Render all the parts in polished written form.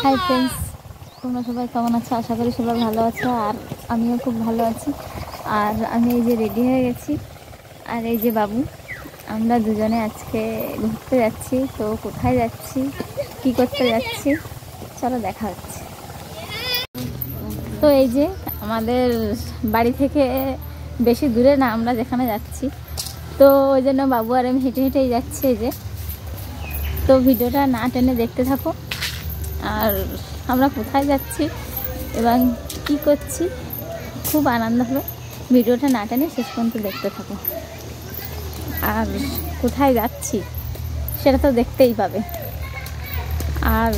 Hi friends, তোমরা সবাই কেমন আছো? আশা করি সবাই ভালো আছো, আর আমিও খুব ভালো আছি। আর আমি এই যে রেডি হয়ে গেছি, আর এই যে বাবু, আমরা দুজনে আজকে ঘুরতে যাচ্ছি। তো কোথায় যাচ্ছি, কি করতে যাচ্ছি, চলো দেখা হচ্ছে। তো এই যে আমাদের বাড়ি থেকে বেশি দূরে না আমরা যেখানে যাচ্ছি, তো ওই জন্য বাবু আর আমি হেঁটে হেঁটেই যাচ্ছি। এই যে, তো ভিডিওটা না টেনে দেখতে থাকো। আর আমরা কোথায় যাচ্ছি এবং কি করছি, খুব আনন্দ হবে। ভিডিওটা না টেনে শেষ পর্যন্ত দেখতে থাকো। আর কোথায় যাচ্ছি সেটা তো দেখতেই পাবে। আর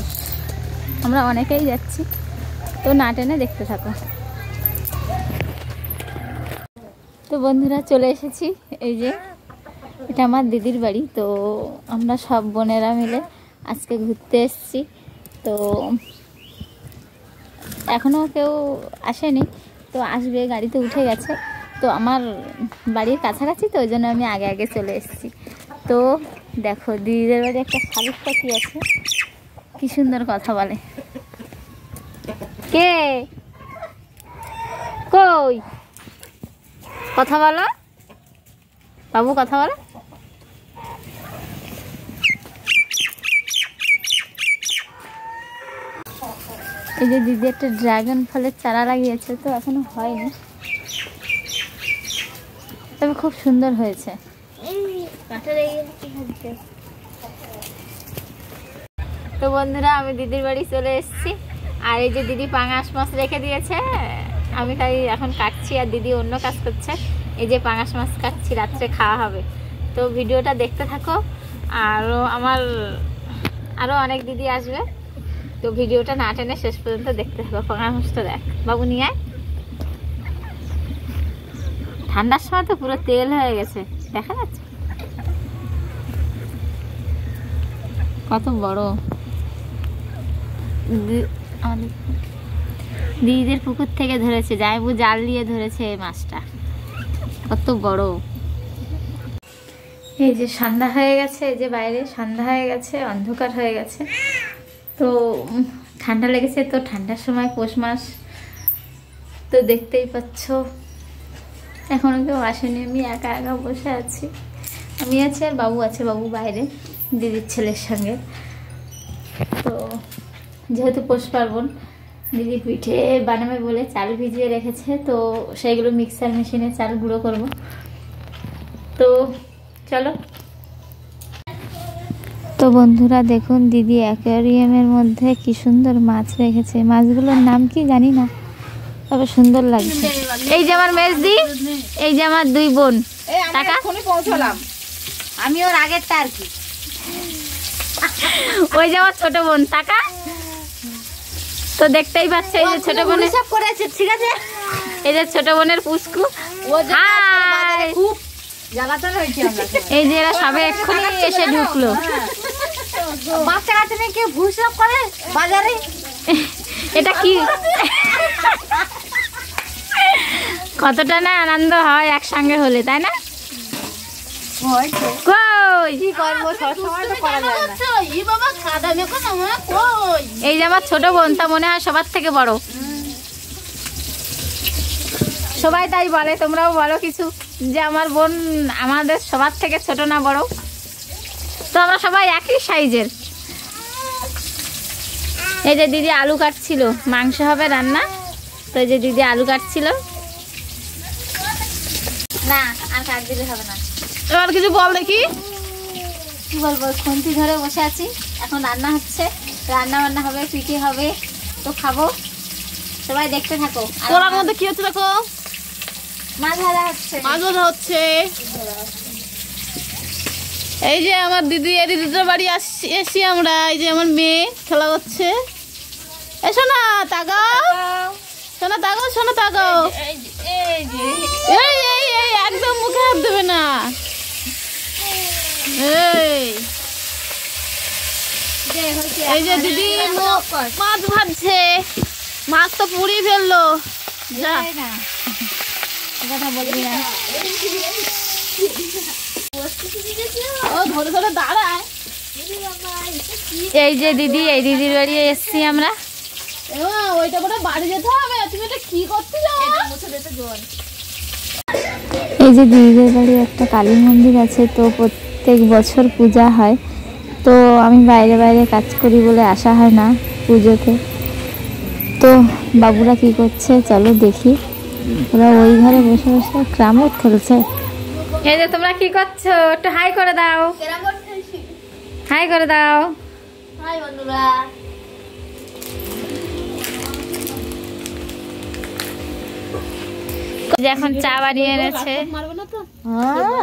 আমরা অনেকেই যাচ্ছি, তো না টেনে দেখতে থাকো। তো বন্ধুরা, চলে এসেছি। এই যে, এটা আমার দিদির বাড়ি। তো আমরা সব বোনেরা মিলে আজকে ঘুরতে এসেছি। তো এখনও কেউ আসেনি, তো আসবে, গাড়িতে উঠে গেছে। তো আমার বাড়ির কাছাকাছি, তো ওই জন্য আমি আগে আগে চলে এসেছি। তো দেখো, দিদিদের বাড়ি একটা শালিক পাখি আছে, কি সুন্দর কথা বলে। কে কই কথা বলো বাবু, কথা বলো। এই যে দিদি একটা ড্রাগন ফলের চারা লাগিয়েছে, তো এখনো হয়নি, তবে খুব সুন্দর হয়েছে। তো বন্ধুরা, আমি দিদির বাড়ি চলে এসেছি। আর এই যে দিদি পাঙাশ মাছ রেখে দিয়েছে, আমি খালি এখন কাটছি, আর দিদি অন্য কাজ করছে। এই যে পাঙাশ মাছ কাটছি, রাত্রে খাওয়া হবে। তো ভিডিওটা দেখতে থাকো। আমার আরও অনেক দিদি আসবে, তো ভিডিওটা না টেনে শেষ পর্যন্ত দেখতে থাকো। পাঙাশ মাছটা দেখ বাবু, নিয়ে আয়। ঠান্ডার সময় তো পুরো তেল হয়ে গেছে, দেখা যাচ্ছে কত বড়। দিদিদের পুকুর থেকে ধরেছে, জামাইবু জাল দিয়ে ধরেছে এই মাছটা, কত বড়। এই যে সন্ধ্যা হয়ে গেছে, এই যে বাইরে সন্ধ্যা হয়ে গেছে, অন্ধকার হয়ে গেছে। তো ঠান্ডা লেগেছে, তো ঠান্ডার সময় পৌষ মাস, তো দেখতেই পাচ্ছ এখনো কেউ আসেনি, আমি একা একা বসে আছি। আমি আছি আর বাবু আছে, বাবু বাইরে দিদির ছেলের সঙ্গে। তো যেহেতু পৌষ পার্বণ, দিদি পিঠে বানাবে বলে চাল ভিজিয়ে রেখেছে, তো সেইগুলো মিক্সার মেশিনে চাল গুঁড়ো করব। তো চলো। তো বন্ধুরা দেখুন, দিদি অ্যাকোয়ারিয়ামের মধ্যে কি সুন্দর মাছ রেখেছে। মাছগুলোর নাম কি জানি না, তবে সুন্দর লাগছে। এই যে আমার মেজদি, এই যে আমার দুই বোন। টাকা পৌঁছলাম আমি ওর আগেরটা আর কি। ওই যে আমার ছোট বোন টাকা। তো দেখতেই পাচ্ছে, এই যে ছোট বোনের সব করেছে, ঠিক আছে। এই যে ছোট বোনের পুষ্কু, খুব জ্বালাতন হয়েছে। এই যে এরা সবে এক্ষুনি এসে ঢুকলো। বাচ্চা কাচ্চা নিয়ে কেউ ভুসলাপ করে বাজারে, এটা কি কতটা না আনন্দ হয় একসঙ্গে হলে, তাই না? কই কি করবো, সবসময় তো করা যায় না। এই যে আমার ছোট বোন, তা মনে হয় সবার থেকে বড়। সবাই তাই বলে, তোমরাও বলো কিছু, যে আমার বোন আমাদের সবার থেকে ছোট না বড়। তো আমরা সবাই একই সাইজের। এই যে দিদি আলু কাটছিল, মাংস হবে রান্না। তো এই যে দিদি আলু কাটছিল। না আর কাট দিলে হবে না। আর কিছু বল দেখি। কি বলবো, খুন্তি ধরে বসে আছি, এখন রান্না হচ্ছে, রান্না বান্না হবে, পিঠে হবে, তো খাবো। সবাই দেখতে থাকো। কলার মধ্যে কি হচ্ছে দেখো, মাছ ভাজা হচ্ছে। মাছ ভাজা হচ্ছে। এই যে আমার দিদি, এই দিদিদের বাড়ি এসছি আমরা। এই যে আমার মেয়ে খেলা করছে। এসো না, তাকাও শোনা, তাকাও শোনা, তাকাও। এই এই এই একদম মুখে হাত দেবে না। এই যে দিদি মাছ ভাজছে, মাছ তো পুড়িয়ে ফেললো। যা কথা বলবি না। ও ধরে ধরে দাঁড়ায়। এই যে দিদি, এই দিদির বাড়ি এসছি আমরা। ওইটা করে বাড়ি যেতে হবে। তুমি এটা কি করতে যাও? এই যে দিদিদের বাড়ি একটা কালী মন্দির আছে, তো প্রত্যেক বছর পূজা হয়। তো আমি বাইরে বাইরে কাজ করি বলে আসা হয় না পুজোতে। তো বাবুরা কি করছে চলো দেখি। ওরা ওই ঘরে বসে বসে ক্রামত খেলছে। এই যে তোমরা কি করছো? একটু হাই করে দাও, হাই করে দাও। হাই বন্ধুরা। এখন চা বানিয়ে এনেছে।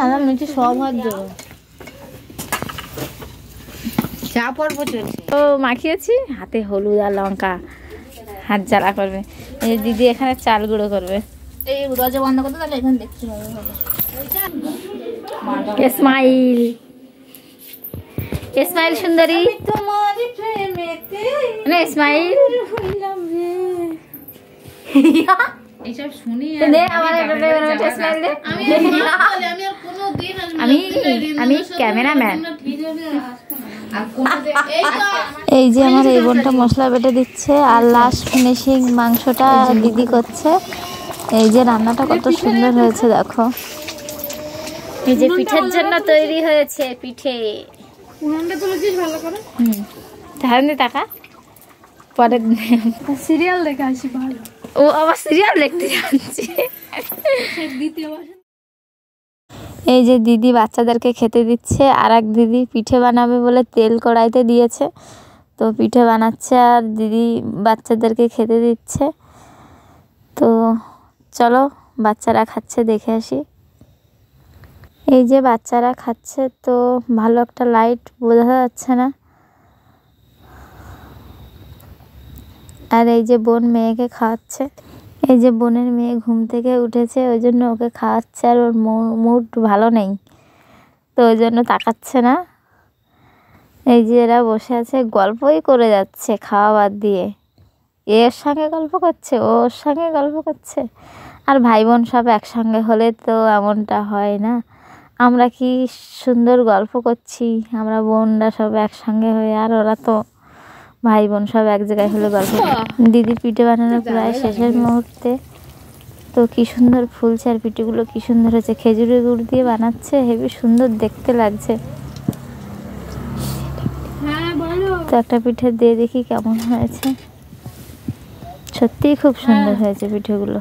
আমার নিচে সব হাত দেবো। চা পর্ব চলছে। তো মাখিয়েছি হাতে হলুদ আর লঙ্কা, হাত জ্বালা করবে। এই দিদি এখানে চাল গুঁড়ো করবে। এই দরজা বন্ধ করতে তাহলে এখানে দেখতে হবে। স্মাইল, স্মাইল সুন্দরী, তোমারই প্রেমেতে স্মাইল। এইসব শুনি দে আমার একটা স্মাইল দে। আমি ক্যামেরাম্যান। এই যে আমার এই বোনটা মশলা বেটে দিচ্ছে, আর লাস্ট ফিনিশিং মাংসটা দিদি করছে। এই যে রান্নাটা কত সুন্দর হয়েছে দেখো। এই যে পিঠের জন্য তৈরি হয়েছে পিঠে। তাহলে টাকা পরে সিরিয়াল দেখে আসি ভালো। ও আবার সিরিয়াল দেখতে যাচ্ছে। এই যে দিদি বাচ্চাদেরকে খেতে দিচ্ছে, আর এক দিদি পিঠে বানাবে বলে তেল কড়াইতে দিয়েছে, তো পিঠে বানাচ্ছে আর দিদি বাচ্চাদেরকে খেতে দিচ্ছে। তো চলো বাচ্চারা খাচ্ছে দেখে আসি। এই যে বাচ্চারা খাচ্ছে, তো ভালো একটা লাইট বোঝা যাচ্ছে না। আর এই যে বোন মেয়েকে খাওয়াচ্ছে। এই যে বোনের মেয়ে ঘুম থেকে উঠেছে, ওই জন্য ওকে খাওয়াচ্ছে। আর ওর মুড ভালো নেই, তো ওই জন্য তাকাচ্ছে না। এই যে এরা বসে আছে, গল্পই করে যাচ্ছে খাওয়া বাদ দিয়ে। এর সঙ্গে গল্প করছে, ওর সঙ্গে গল্প করছে। আর ভাই বোন সব একসঙ্গে হলে তো এমনটা হয় না। আমরা কি সুন্দর গল্প করছি, আমরা বোনরা সব একসঙ্গে হয়ে, আর ওরা তো ভাই বোন সব এক জায়গায় হলে গল্প। দিদি পিঠে বানানোর প্রায় শেষের মুহূর্তে। তো কি সুন্দর ফুলছে, আর পিঠেগুলো কি সুন্দর হয়েছে। খেজুরের গুড় দিয়ে বানাচ্ছে, হেবি সুন্দর দেখতে লাগছে। তো একটা পিঠে দিয়ে দেখি কেমন হয়েছে। সত্যিই খুব সুন্দর হয়েছে পিঠেগুলো।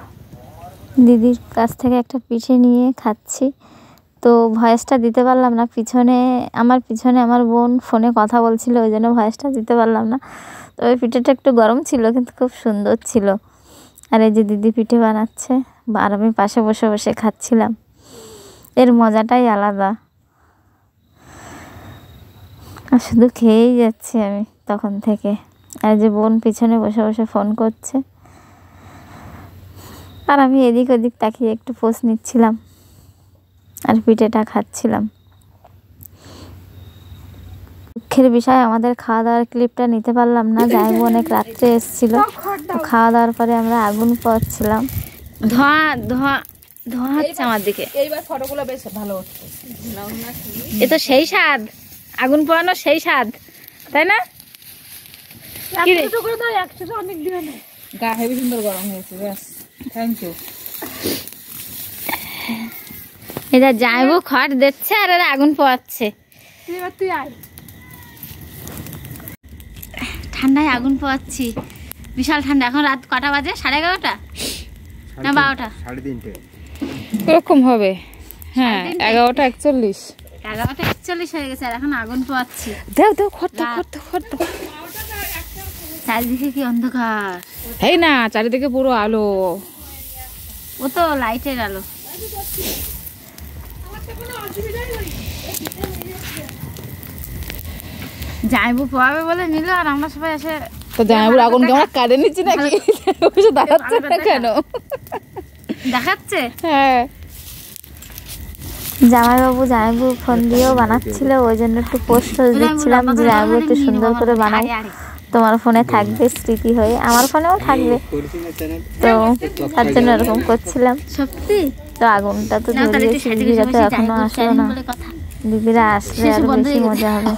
দিদির কাছ থেকে একটা পিঠে নিয়ে খাচ্ছি, তো ভয়েসটা দিতে পারলাম না। পিছনে আমার বোন ফোনে কথা বলছিল, ওই জন্য ভয়েসটা দিতে পারলাম না। তো ওই পিঠেটা একটু গরম ছিল, কিন্তু খুব সুন্দর ছিল। আর এই যে দিদি পিঠে বানাচ্ছে, আর আমি পাশে বসে বসে খাচ্ছিলাম। এর মজাটাই আলাদা। আর শুধু খেয়েই যাচ্ছি আমি তখন থেকে। আর যে বোন পিছনে বসে বসে ফোন করছে, আর আমি এদিক ওদিক তাকিয়ে একটু পোজ নিচ্ছিলাম আর পিঠেটা খাচ্ছিলাম। দুঃখের বিষয় আমাদের খাওয়া দাওয়ার ক্লিপটা নিতে পারলাম না। জামাইবাবু অনেক রাত্রে এসেছিল, তো খাওয়া দাওয়ার পরে আমরা আগুন পোয়াচ্ছিলাম। ধোঁয়া ধোঁয়া ধোঁয়া হচ্ছে আমার দিকে। এইবার ফটোগুলো বেশ ভালো হচ্ছে। এ তো সেই স্বাদ, আগুন পোয়ানো সেই স্বাদ, তাই না? অনেক দিন গা হেবি সুন্দর গরম হয়েছে। ব্যাস, থ্যাংক ইউ। এটা জামাইবাবু খড় দিচ্ছে আর এরা আগুন পোয়াচ্ছে। তুই আয়। ঠান্ডায় আগুন পোয়াচ্ছি, বিশাল ঠান্ডা। এখন রাত কটা বাজে? 11:30 না 12টা? 3:30 এরকম হবে। হ্যাঁ, 11:41। 11:41 হয়ে গেছে, আর এখন আগুন পোয়াচ্ছি। দেও দেও খড় দাও। চারিদিকে কি অন্ধকার! এই না, চারিদিকে পুরো আলো। ও তো লাইটের আলো। জামাইবাবু পোয়াবে বলে নিল, আর আমরা সবাই এসে। তো জামাইবাবুর আগুন কি আমরা কাটে নিচ্ছি নাকি? বসে দাঁড়াচ্ছে না কেন? দেখাচ্ছে। হ্যাঁ, জামাইবাবু ফোন দিয়েও বানাচ্ছিল, ওই জন্য একটু পোস্ট দিচ্ছিলাম যে জামাইবাবু একটু সুন্দর করে বানাই, তোমার ফোনে থাকবে স্মৃতি হয়ে, আমার ফোনেও থাকবে। তো তার জন্য এরকম করছিলাম। সত্যি তো আগুনটা তো ধরিয়েছি, তো এখনো আসলো না। দিদিরা আসলে শেষে আরো বন্ধ বেশি হয়ে গেছে। মজা হবে।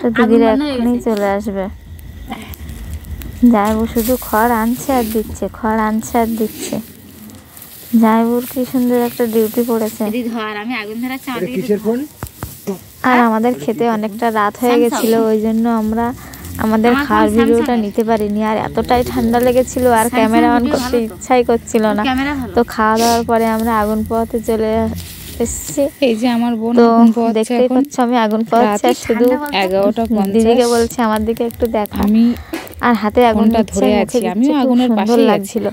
তো দিদিরা বন্ধ হয়ে এক্ষুনি গেছে। চলে আসবে। জামাইবু শুধু খড় আনছে আর দিচ্ছে, খড় আনছে আর দিচ্ছে। জামাইবুর কি সুন্দর একটা ডিউটি পড়েছে। দিদি ধর, আমি আগুন ধরাচ্ছি আমাদের কিসের ফোন? আর আমাদের খেতে অনেকটা রাত হয়ে স্যামসাং। গেছিল, ওই জন্য আমরা আমাদের আমার খাওয়ার ফোন ভিডিওটা স্যামসাংয়ের। নিতে পারিনি। আর এতটাই ঠান্ডা লেগেছিল আর স্যামসাং ক্যামেরা অন ভিডিও করতে ভালো তো। ইচ্ছাই করছিল না। ক্যামেরা ভালো। তো খাওয়া দাওয়ার পরে আমরা আগুন পোহাতে চলে এসেছি। এই যে আমার বোন তো আগুন পোহাচ্ছে দেখতেই এখন। পাচ্ছ আমি আগুন পোহাচ্ছি আর শুধু 11:50 দিদিকে বলছি আমার দিকে একটু দেখা। আমি আর হাতে আগুন ফোনটা দিচ্ছে, ধরে মুখে আছি। দিচ্ছে, আমিও খুব আগুনের সুন্দর পাশেই আছি। লাগছিল।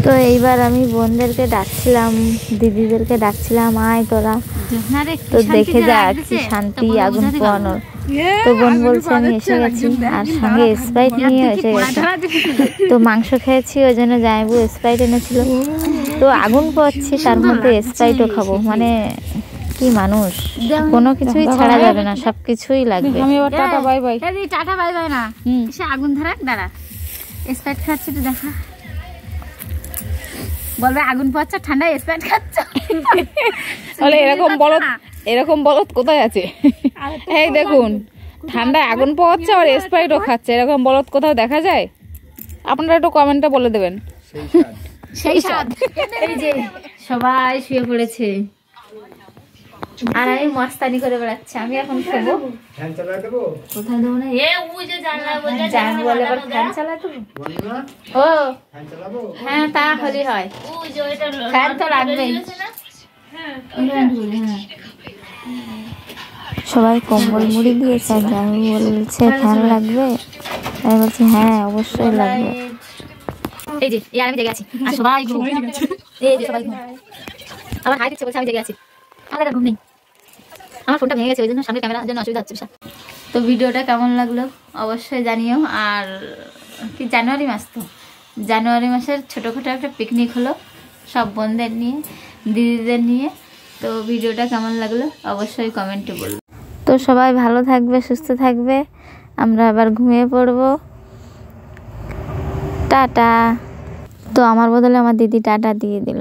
তো এইবার আমি বোনদেরকে ডাকছিলাম, দিদিদেরকে ডাকছিলাম, আয় তোরা। তো দেখে যা কি শান্তি আগুন পোহানোর। তো বোন বলছে আমি এসে গেছি, আর সঙ্গে স্প্রাইট নিয়ে এসে গেছে। তো মাংস খেয়েছি, ওই জন্য জামাইবু স্প্রাইট এনেছিল। তো আগুন পোহাচ্ছি, তার মধ্যে স্প্রাইটও খাবো, মানে কি মানুষ, কোনো কিছুই ছাড়া যাবে না, সব কিছুই লাগবে। আমি এবার tata bye bye. Tata bye bye না, হুম। সে আগুন ধরাক, দাঁড়া স্প্রাইট খাচ্ছে তো দেখা, বলবে আগুন পোহাচ্ছ ঠান্ডায় স্প্রাইট খাচ্ছ। বলে এরকম বলত কোথায় আছে? এই দেখুন, ঠান্ডায় আগুন পোহাচ্ছে আর স্প্রাইটও খাচ্ছে, এরকম বলত কোথাও দেখা যায়? আপনারা একটু কমেন্টে বলে দেবেন। সেই স্বাদ। এই যে সবাই শুয়ে পড়েছে আর আমি মস্তানি করে বেড়াচ্ছি। আমি এখন খাবো, ফ্যান চালা দেবো? কোথায় দেবো না, জান বলে আবার ফ্যান চালা দেবো। বন্ধুরা, ও ফ্যান চালাবো? হ্যাঁ, তা হলে হয়, ফ্যান তো লাগবেই। সবাই কম্বল মুড়ি দিয়েছে আর জামাই বলছে ফ্যান লাগবে, আমি বলছি হ্যাঁ অবশ্যই লাগবে। এই যে এই আমি জেগে আছি আর সবাই ঘুম। এই যে সবাই ঘুম। আমার হাই দিচ্ছে বলছে আমি জেগে আছি, আমার ঘুম নেই, আমার ফোনটা ভেঙে গেছে, ওই জন্য সামনে ক্যামেরার জন্য অসুবিধা হচ্ছে। তো ভিডিওটা কেমন লাগলো অবশ্যই জানিও। আর কি জানুয়ারি মাস, তো জানুয়ারি মাসের ছোটোখাটো একটা পিকনিক হলো সব বোনদের নিয়ে, দিদিদের নিয়ে। তো ভিডিওটা কেমন লাগলো অবশ্যই কমেন্টে বলবো। তো সবাই ভালো থাকবে, সুস্থ থাকবে, আমরা আবার ঘুমিয়ে পড়বো। টাটা। তো আমার বদলে আমার দিদি টাটা দিয়ে দিল।